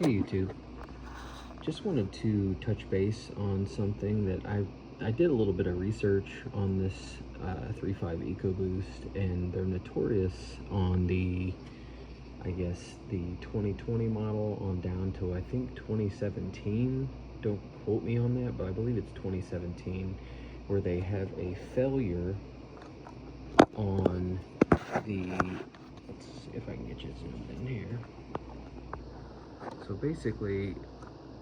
Hey YouTube, just wanted to touch base on something that I did a little bit of research on this 3.5 ecoboost, and they're notorious on the, I guess, the 2020 model on down to I think 2017. Don't quote me on that, but I believe it's 2017, where they have a failure on the, let's see if I can get you zoomed in here. So basically,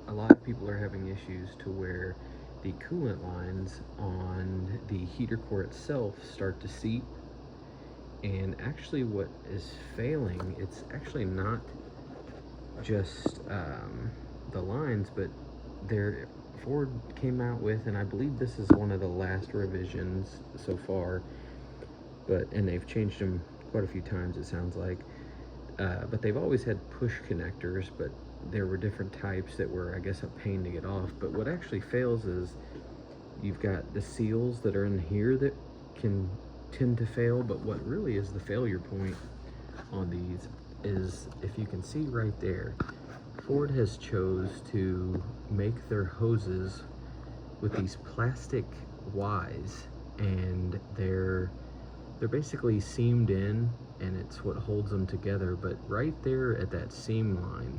a lot of people are having issues to where the coolant lines on the heater core itself start to seep, and actually what is failing, it's actually not just the lines, but Ford came out with, and I believe this is one of the last revisions so far, and they've changed them quite a few times, it sounds like, but they've always had push connectors, but there were different types that were, I guess, a pain to get off. But what actually fails is you've got the seals that are in here that can tend to fail, but what really is the failure point on these is, if you can see right there, Ford has chose to make their hoses with these plastic Ys, and they're basically seamed in, and it's what holds them together. But right there at that seam line,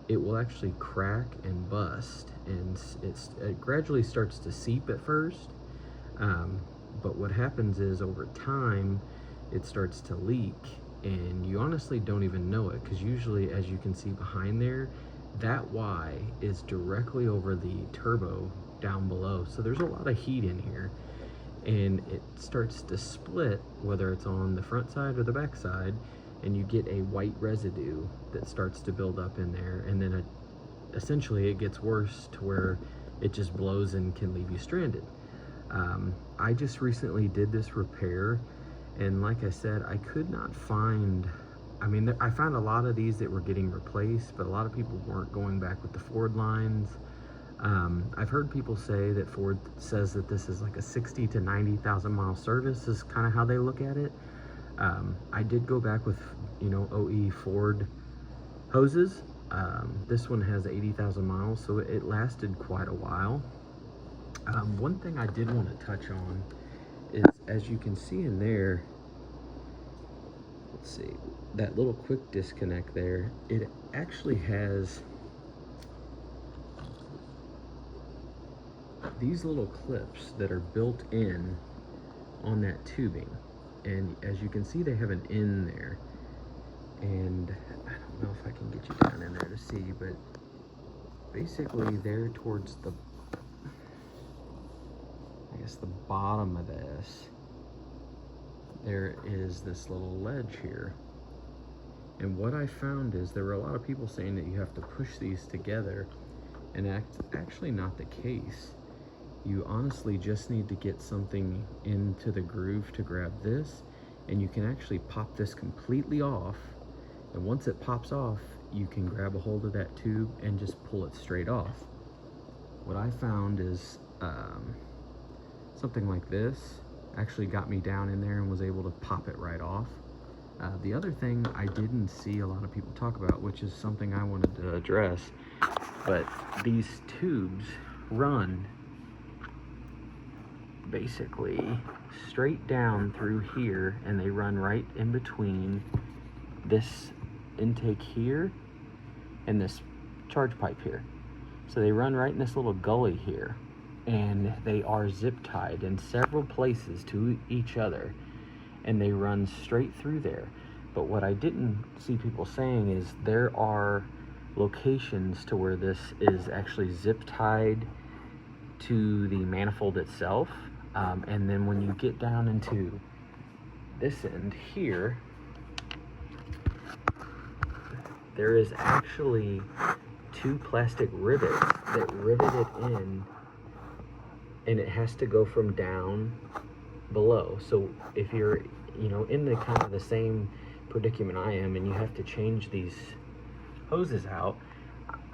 it will actually crack and bust, and it gradually starts to seep at first, but what happens is over time it starts to leak, and you honestly don't even know it, because usually, as you can see behind there, that Y is directly over the turbo down below, so there's a lot of heat in here, and it starts to split, whether it's on the front side or the back side, and you get a white residue that starts to build up in there, and then essentially it gets worse to where it just blows and can leave you stranded. I just recently did this repair, and like I said, I could not find, I found a lot of these that were getting replaced, but a lot of people weren't going back with the Ford lines. I've heard people say that Ford says that this is like a 60 to 90,000 mile service is kind of how they look at it. I did go back with, OE Ford hoses. This one has 80,000 miles, so it lasted quite a while. One thing I did want to touch on is, as you can see in there, let's see, that little quick disconnect there, it actually has these little clips that are built in on that tubing, and as you can see, they have an in there, and I don't know if I can get you down in there to see, but basically there towards the, I guess, the bottom of this, there is this little ledge here, and what I found is there were a lot of people saying that you have to push these together, and actually not the case. You honestly just need to get something into the groove to grab this, and you can actually pop this completely off, and once it pops off, you can grab a hold of that tube and just pull it straight off. What I found is something like this actually got me down in there and was able to pop it right off. The other thing I didn't see a lot of people talk about, which is something I wanted to address, but these tubes run basically straight down through here, and they run right in between this intake here and this charge pipe here. So they run right in this little gully here, and they are zip tied in several places to each other, and they run straight through there. But what I didn't see people saying is there are locations to where this is actually zip tied to the manifold itself, and then when you get down into this end here, there is actually two plastic rivets that rivet it in, and it has to go from down below. So if you're, in the kind of the same predicament I am, and you have to change these hoses out,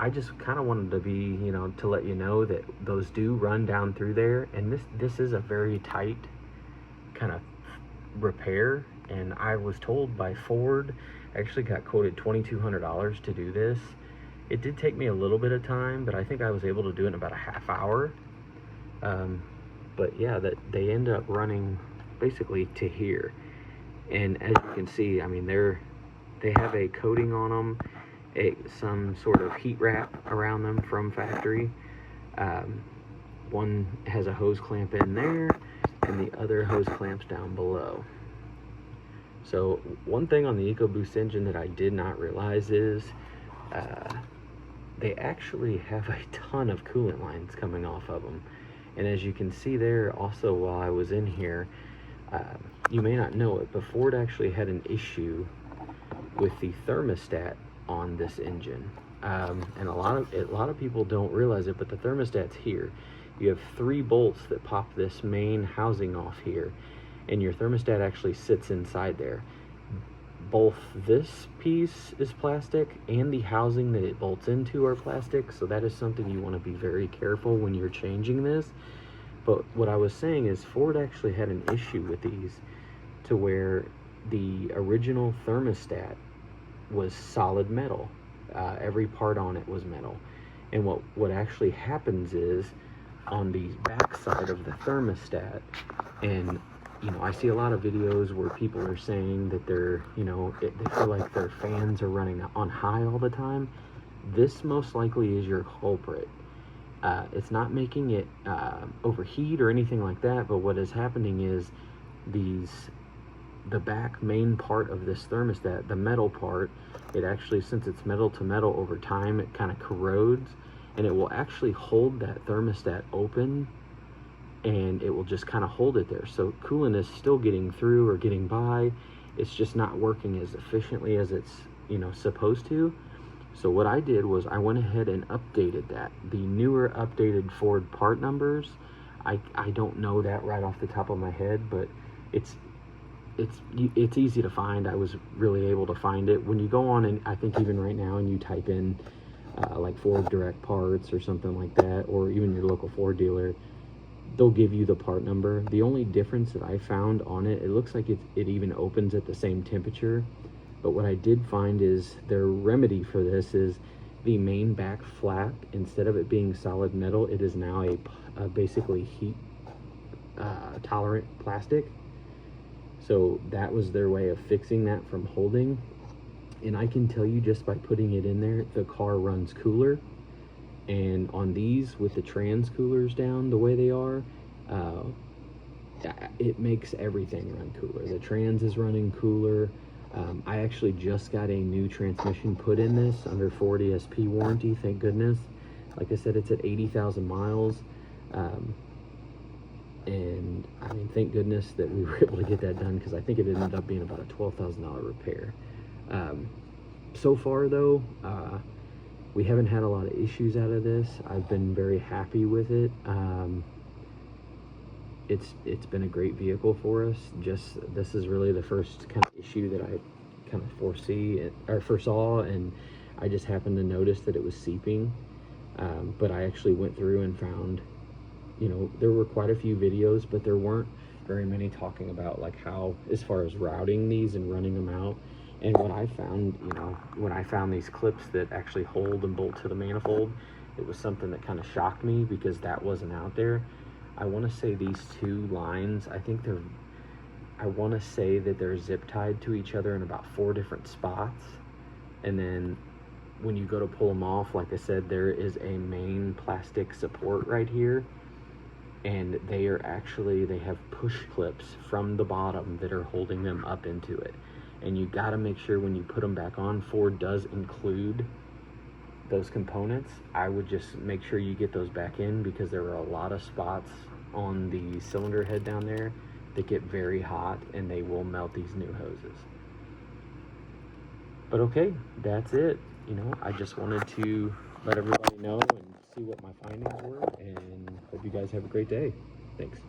I just kind of wanted to be, to let you know that those do run down through there, and this is a very tight kind of repair, and I was told by Ford, I actually got quoted $2,200 to do this, It did take me a little bit of time, but I think I was able to do it in about a half hour. But yeah, that they end up running basically to here. And as you can see, I mean, they have a coating on them, some sort of heat wrap around them from factory. One has a hose clamp in there, and the other hose clamps down below. So one thing on the EcoBoost engine that I did not realize is they actually have a ton of coolant lines coming off of them. And as you can see there, also while I was in here, you may not know it, but Ford actually had an issue with the thermostat on this engine. And a lot of people don't realize it, but the thermostat's here. You have 3 bolts that pop this main housing off here, and your thermostat actually sits inside there. Both this piece is plastic and the housing that it bolts into are plastic, so that is something you want to be very careful when you're changing this. But what I was saying is Ford actually had an issue with these to where the original thermostat was solid metal. Every part on it was metal. And what actually happens is on the back side of the thermostat, and I see a lot of videos where people are saying that they're, they feel like their fans are running on high all the time. This most likely is your culprit. It's not making it overheat or anything like that, but what is happening is the back main part of this thermostat, the metal part, it actually, since it's metal to metal, over time it kind of corrodes, and it will actually hold that thermostat open, and it will just kind of hold it there. So coolant is still getting through or getting by. It's just not working as efficiently as it's supposed to. So what I did was I went ahead and updated that. The newer updated Ford part numbers, I don't know that right off the top of my head, but it's easy to find. I was really able to find it. When you go on, and I think even right now, and you type in like Ford Direct Parts or something like that, or even your local Ford dealer, they'll give you the part number. The only difference that I found on it, it looks like it even opens at the same temperature. But what I did find is their remedy for this is the main back flap, instead of it being solid metal, it is now a basically heat tolerant plastic. So that was their way of fixing that from holding. And I can tell you, just by putting it in there, the car runs cooler. And on these, with the trans coolers down the way they are, it makes everything run cooler. The trans is running cooler. I actually just got a new transmission put in this under Ford ESP warranty, thank goodness. Like I said, it's at 80,000 miles. And I mean, thank goodness that we were able to get that done, because I think it ended up being about a $12,000 repair. So far though, we haven't had a lot of issues out of this. I've been very happy with it. It's been a great vehicle for us. This is really the first kind of issue that I kind of foresaw, and I just happened to notice that it was seeping. But I actually went through and found, there were quite a few videos, but there weren't very many talking about like how, as far as routing these and running them out. And what I found, when I found these clips that actually hold and bolt to the manifold, it was something that kind of shocked me, because that wasn't out there. I want to say these 2 lines, I want to say that they're zip tied to each other in about 4 different spots. And then when you go to pull them off, like I said, there is a main plastic support right here. And they have push clips from the bottom that are holding them up into it. And you got to make sure when you put them back on, Ford does include those components. I would just make sure you get those back in, because there are a lot of spots on the cylinder head down there that get very hot, and they will melt these new hoses. But okay, that's it. I just wanted to let everybody know and see what my findings were, and hope you guys have a great day. Thanks.